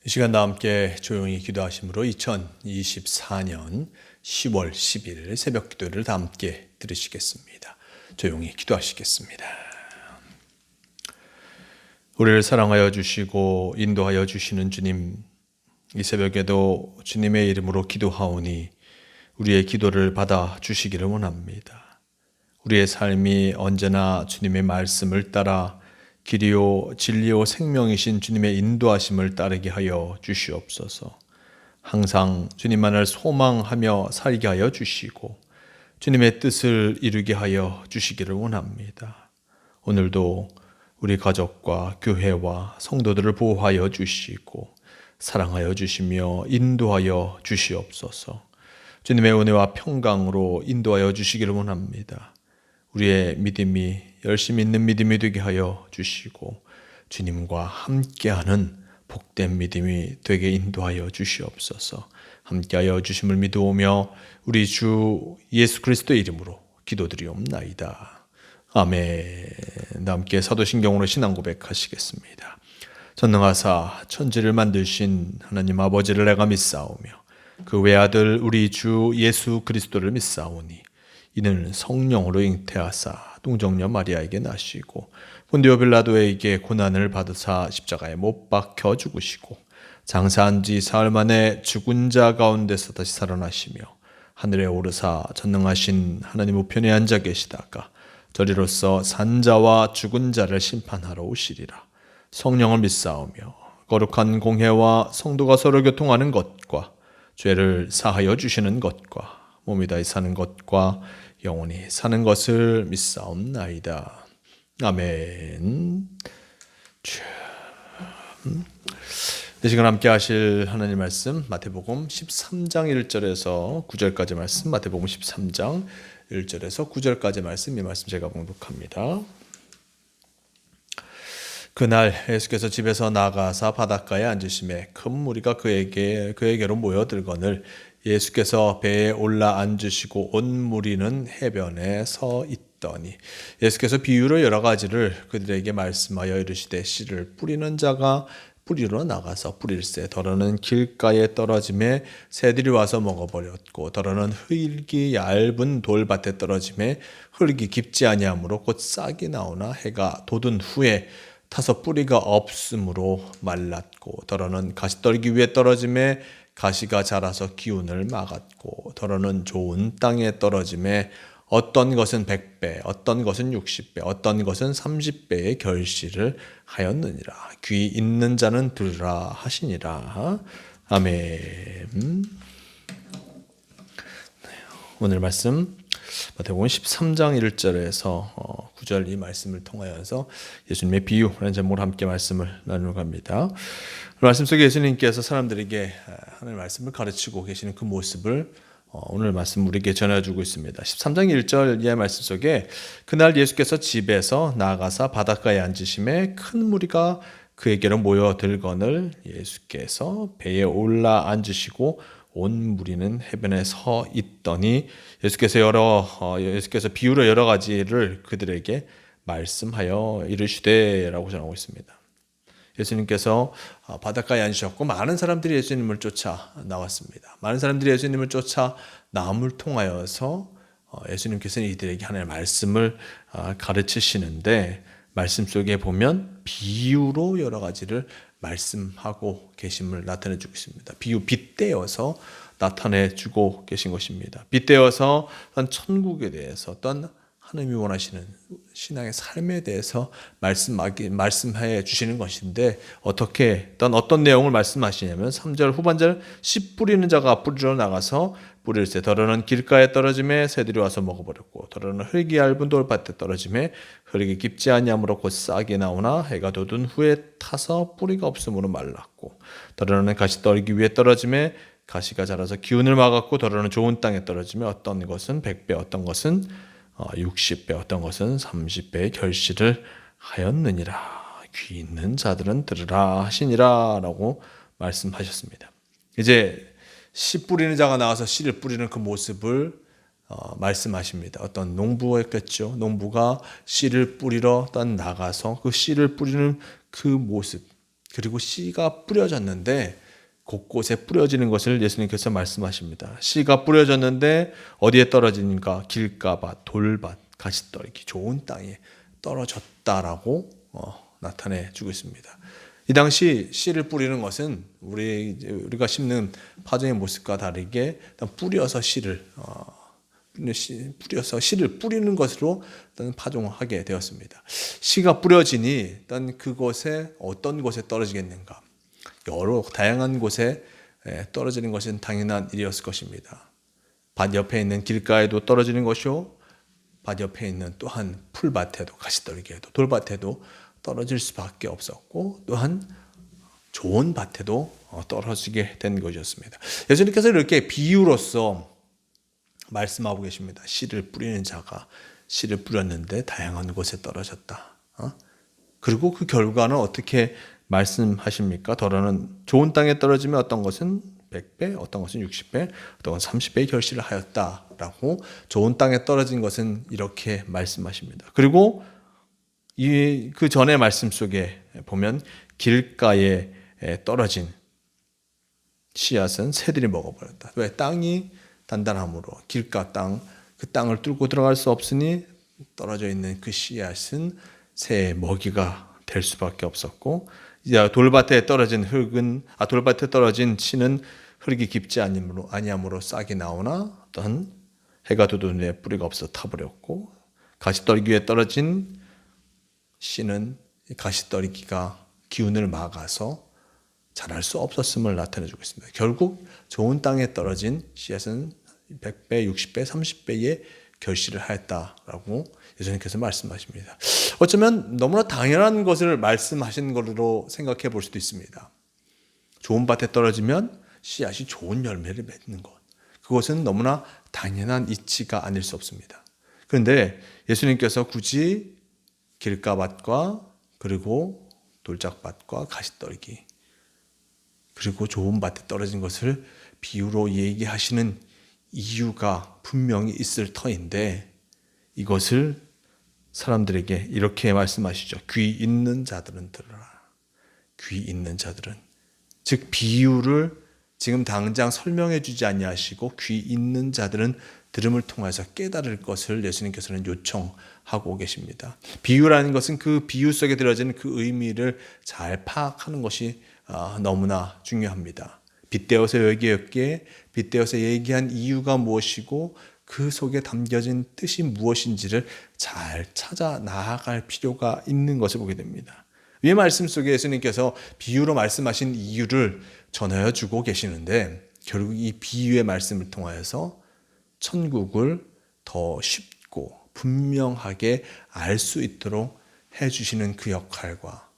이 시간 다 함께 조용히 기도하심으로 2024년 10월 10일 새벽 기도를 다 함께 들으시겠습니다. 조용히 기도하시겠습니다. 우리를 사랑하여 주시고 인도하여 주시는 주님, 이 새벽에도 주님의 이름으로 기도하오니 우리의 기도를 받아 주시기를 원합니다. 우리의 삶이 언제나 주님의 말씀을 따라 길이요 진리요 생명이신 주님의 인도하심을 따르게 하여 주시옵소서. 항상 주님만을 소망하며 살게 하여 주시고 주님의 뜻을 이루게 하여 주시기를 원합니다. 오늘도 우리 가족과 교회와 성도들을 보호하여 주시고 사랑하여 주시며 인도하여 주시옵소서. 주님의 은혜와 평강으로 인도하여 주시기를 원합니다. 우리의 믿음이 열심히 있는 믿음이 되게 하여 주시고 주님과 함께하는 복된 믿음이 되게 인도하여 주시옵소서. 함께하여 주심을 믿어오며 우리 주 예수 그리스도의 이름으로 기도드리옵나이다. 아멘. 함께 사도신경으로 신앙 고백하시겠습니다. 전능하사 천지를 만드신 하나님 아버지를 내가 믿사오며 그 외아들 우리 주 예수 그리스도를 믿사오니 이는 성령으로 잉태하사 동정녀 마리아에게 나시고 본디오 빌라도에게 고난을 받으사 십자가에 못 박혀 죽으시고 장사한 지 사흘 만에 죽은 자 가운데서 다시 살아나시며 하늘에 오르사 전능하신 하나님 우편에 앉아 계시다가 저리로서 산자와 죽은 자를 심판하러 오시리라. 성령을 믿사오며 거룩한 공회와 성도가 서로 교통하는 것과 죄를 사하여 주시는 것과 몸이 다시 사는 것과 영원히 사는 것을 믿사옵나이다. 아멘. 이 시간 함께 하실 하나님 말씀 마태복음 13장 1절에서 9절까지 말씀, 마태복음 13장 1절에서 9절까지 말씀, 이 말씀 제가 봉독합니다. 그날 예수께서 집에서 나가사 바닷가에 앉으심에 큰 무리가 그에게로 모여들거늘 예수께서 배에 올라 앉으시고 온 무리는 해변에 서 있더니 예수께서 비유로 여러 가지를 그들에게 말씀하여 이르시되 씨를 뿌리는 자가 뿌리러 나가서 뿌릴새 더러는 길가에 떨어짐에 새들이 와서 먹어버렸고 더러는 흙이 얇은 돌밭에 떨어짐에 흙이 깊지 아니하므로 곧 싹이 나오나 해가 돋은 후에 타서 뿌리가 없으므로 말랐고 더러는 가시떨기 위에 떨어짐에 가시가 자라서 기운을 막았고 더러는 좋은 땅에 떨어짐에 어떤 것은 100배, 어떤 것은 60배, 어떤 것은 30배의 결실을 하였느니라. 귀 있는 자는 들으라 하시니라. 아멘. 오늘 말씀 마태복음 13장 1절에서 9절 이 말씀을 통하여서 예수님의 비유라는 제목으로 함께 말씀을 나누려고 합니다. 말씀 속에 예수님께서 사람들에게 하나님의 말씀을 가르치고 계시는 그 모습을 오늘 말씀 우리에게 전해주고 있습니다. 13장 1절 이하의 말씀 속에 그날 예수께서 집에서 나가사 바닷가에 앉으심에 큰 무리가 그에게로 모여들거늘 예수께서 배에 올라 앉으시고 온 무리는 해변에 서 있더니 예수께서 비유로 여러 가지를 그들에게 말씀하여 이르시되라고 전하고 있습니다. 예수님께서 바닷가에 앉으셨고 많은 사람들이 예수님을 쫓아 나왔습니다. 많은 사람들이 예수님을 쫓아 나옴을 통하여서 예수님께서는 이들에게 하나님의 말씀을 가르치시는데 말씀 속에 보면 비유로 여러 가지를 말씀하고 계심을 나타내주고 있습니다. 비유 빗대어서 나타내주고 계신 것입니다. 빗대어서 어떤 천국에 대해서 어떤 하나님이 원하시는 신앙의 삶에 대해서 말씀해 주시는 것인데 어떤 내용을 말씀하시냐면 3절 후반절 씨 뿌리는 자가 뿌리러 나가서 뿌릴새 더러는 길가에 떨어짐에 새들이 와서 먹어버렸고 더러는 흙이 얇은 돌밭에 떨어짐에 흙이 깊지 아니하므로 곧 싹이 나오나 해가 돋은 후에 타서 뿌리가 없으므로 말랐고 더러는 가시떨기 위에 떨어짐에 가시가 자라서 기운을 막았고 더러는 좋은 땅에 떨어짐에 어떤 것은 100배 어떤 것은 60배 어떤 것은 30배의 결실을 하였느니라. 귀 있는 자들은 들으라 하시니라 라고 말씀하셨습니다. 이제 씨 뿌리는 자가 나와서 씨를 뿌리는 그 모습을 말씀하십니다. 어떤 농부였겠죠. 농부가 씨를 뿌리러 나가서 그 씨를 뿌리는 그 모습, 그리고 씨가 뿌려졌는데 곳곳에 뿌려지는 것을 예수님께서 말씀하십니다. 씨가 뿌려졌는데 어디에 떨어지는가? 길가밭, 돌밭, 가시떨기, 좋은 땅에 떨어졌다라고 나타내 주고 있습니다. 이 당시 씨를 뿌리는 것은 우리가 심는 파종의 모습과 다르게 뿌려서 씨를 뿌리는 것으로 파종하게 되었습니다. 씨가 뿌려지니 그곳에 어떤 곳에 떨어지겠는가? 여러 다양한 곳에 떨어지는 것은 당연한 일이었을 것입니다. 밭 옆에 있는 길가에도 떨어지는 것이요, 밭 옆에 있는 또한 풀밭에도, 가시떨기에도, 돌밭에도 떨어질 수밖에 없었고, 또한 좋은 밭에도 떨어지게 된 것이었습니다. 예수님께서 이렇게 비유로서 말씀하고 계십니다. 씨를 뿌리는 자가 씨를 뿌렸는데 다양한 곳에 떨어졌다. 그리고 그 결과는 어떻게 말씀하십니까? 더러는 좋은 땅에 떨어지면 어떤 것은 100배, 어떤 것은 60배, 어떤 것은 30배의 결실을 하였다라고 좋은 땅에 떨어진 것은 이렇게 말씀하십니다. 그리고 그 전의 말씀 속에 보면 길가에 떨어진 씨앗은 새들이 먹어버렸다. 왜? 땅이 단단함으로 길가 땅, 그 땅을 뚫고 들어갈 수 없으니 떨어져 있는 그 씨앗은 새의 먹이가 될 수밖에 없었고, 이제 돌밭에 떨어진 씨는 흙이 깊지 아니함으로 싹이 나오나 어떤 해가 돋우는 뿌리가 없어 타버렸고, 가시떨기 위에 떨어진 씨는 가시떨기가 기운을 막아서 자랄 수 없었음을 나타내주고 있습니다. 결국 좋은 땅에 떨어진 씨앗은 100배, 60배, 30배의 결실을 하였다라고 예수님께서 말씀하십니다. 어쩌면 너무나 당연한 것을 말씀하신 것으로 생각해 볼 수도 있습니다. 좋은 밭에 떨어지면 씨앗이 좋은 열매를 맺는 것, 그것은 너무나 당연한 이치가 아닐 수 없습니다. 그런데 예수님께서 굳이 길가밭과 그리고 돌짝밭과 가시떨기 그리고 좋은 밭에 떨어진 것을 비유로 얘기하시는 이유가 분명히 있을 터인데, 이것을 사람들에게 이렇게 말씀하시죠. 귀 있는 자들은 들으라. 귀 있는 자들은, 즉 비유를 지금 당장 설명해 주지 아니하시고 귀 있는 자들은 들음을 통해서 깨달을 것을 예수님께서는 요청하고 계십니다. 비유라는 것은 그 비유 속에 들어진 그 의미를 잘 파악하는 것이 너무나 중요합니다. 빗대어서 얘기했기에 빗대어서 얘기한 이유가 무엇이고 그 속에 담겨진 뜻이 무엇인지를 잘 찾아 나아갈 필요가 있는 것을 보게 됩니다. 이 말씀 속에 예수님께서 비유로 말씀하신 이유를 전하여 주고 계시는데, 결국 이 비유의 말씀을 통하여서 천국을 더 쉽고 분명하게 알 수 있도록 해주시는 그 역할과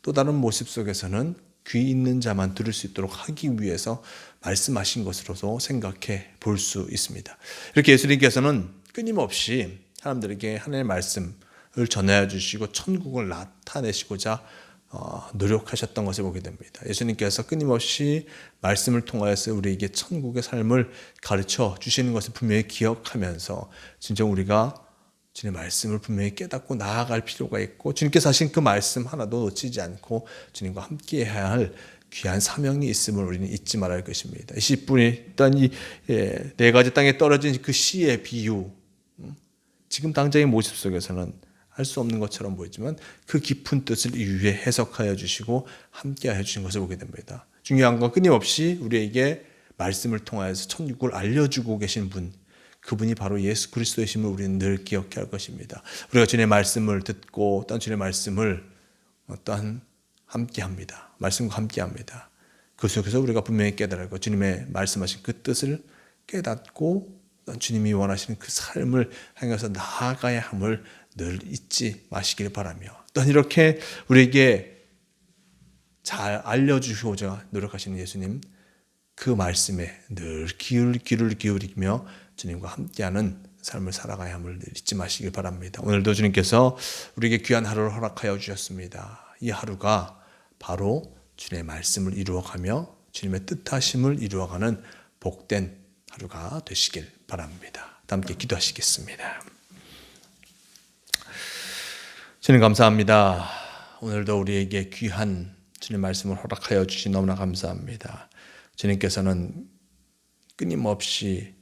또 다른 모습 속에서는 귀 있는 자만 들을 수 있도록 하기 위해서 말씀하신 것으로도 생각해 볼 수 있습니다. 이렇게 예수님께서는 끊임없이 사람들에게 하나님의 말씀을 전해 주시고 천국을 나타내시고자 노력하셨던 것을 보게 됩니다. 예수님께서 끊임없이 말씀을 통하여서 우리에게 천국의 삶을 가르쳐 주시는 것을 분명히 기억하면서 진짜 우리가 주님의 말씀을 분명히 깨닫고 나아갈 필요가 있고, 주님께서 하신 그 말씀 하나도 놓치지 않고 주님과 함께 해야 할 귀한 사명이 있음을 우리는 잊지 말아야 할 것입니다. 이 씨뿌리, 일단 이 네 가지 땅에 떨어진 그 씨의 비유, 지금 당장의 모습 속에서는 할 수 없는 것처럼 보이지만 그 깊은 뜻을 이유에 해석하여 주시고 함께하여 주신 것을 보게 됩니다. 중요한 건 끊임없이 우리에게 말씀을 통하여서 천국을 알려주고 계신 분, 그분이 바로 예수 그리스도이심을 우리는 늘 기억해야 할 것입니다. 우리가 주님의 말씀을 듣고 또 주님의 말씀을 어떠한 함께합니다. 말씀과 함께합니다. 그 속에서 우리가 분명히 깨달고 주님의 말씀하신 그 뜻을 깨닫고 주님이 원하시는 그 삶을 향해서 나아가야 함을 늘 잊지 마시길 바라며, 또 이렇게 우리에게 잘 알려주시고자 노력하시는 예수님, 그 말씀에 늘 귀를 기울이며 주님과 함께하는 삶을 살아가야 함을 잊지 마시길 바랍니다. 오늘도 주님께서 우리에게 귀한 하루를 허락하여 주셨습니다. 이 하루가 바로 주님의 말씀을 이루어가며 주님의 뜻하심을 이루어가는 복된 하루가 되시길 바랍니다. 함께 기도하시겠습니다. 주님 감사합니다. 오늘도 우리에게 귀한 주님 말씀을 허락하여 주시 너무나 감사합니다. 주님께서는 끊임없이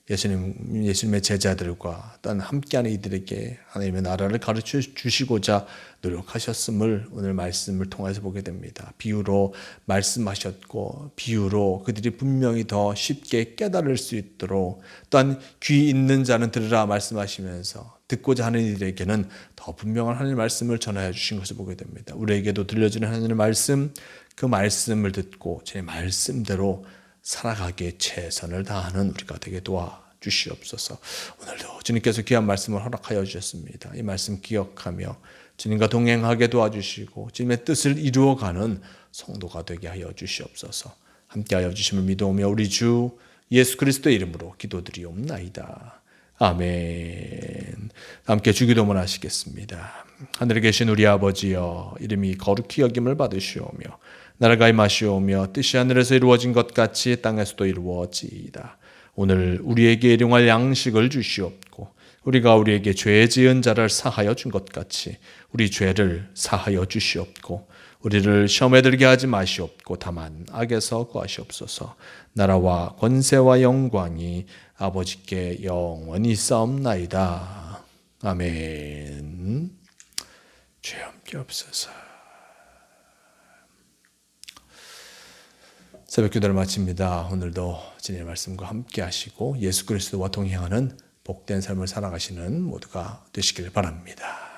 예수님의 제자들과 또한 함께하는 이들에게 하나님의 나라를 가르쳐 주시고자 노력하셨음을 오늘 말씀을 통해서 보게 됩니다. 비유로 말씀하셨고 비유로 그들이 분명히 더 쉽게 깨달을 수 있도록 또한 귀 있는 자는 들으라 말씀하시면서 듣고자 하는 이들에게는 더 분명한 하나님의 말씀을 전하여 주신 것을 보게 됩니다. 우리에게도 들려주는 하나님의 말씀, 그 말씀을 듣고 제 말씀대로 살아가기에 최선을 다하는 우리가 되게 도와주시옵소서. 오늘도 주님께서 귀한 말씀을 허락하여 주셨습니다. 이 말씀 기억하며 주님과 동행하게 도와주시고 주님의 뜻을 이루어가는 성도가 되게 하여 주시옵소서. 함께하여 주심을 믿어오며 우리 주 예수 그리스도의 이름으로 기도드리옵나이다. 아멘. 함께 주기도문 하시겠습니다. 하늘에 계신 우리 아버지여, 이름이 거룩히 여김을 받으시오며 나라가 임하시오며 뜻이 하늘에서 이루어진 것 같이 땅에서도 이루어지이다. 오늘 우리에게 일용할 양식을 주시옵고 우리가 우리에게 죄 지은 자를 사하여 준 것 같이 우리 죄를 사하여 주시옵고 우리를 시험에 들게 하지 마시옵고 다만 악에서 구하시옵소서. 나라와 권세와 영광이 아버지께 영원히 있사옵나이다. 아멘. 주여 함께 없소서. 새벽 기도를 마칩니다. 오늘도 주님의 말씀과 함께 하시고 예수 그리스도와 동행하는 복된 삶을 살아가시는 모두가 되시길 바랍니다.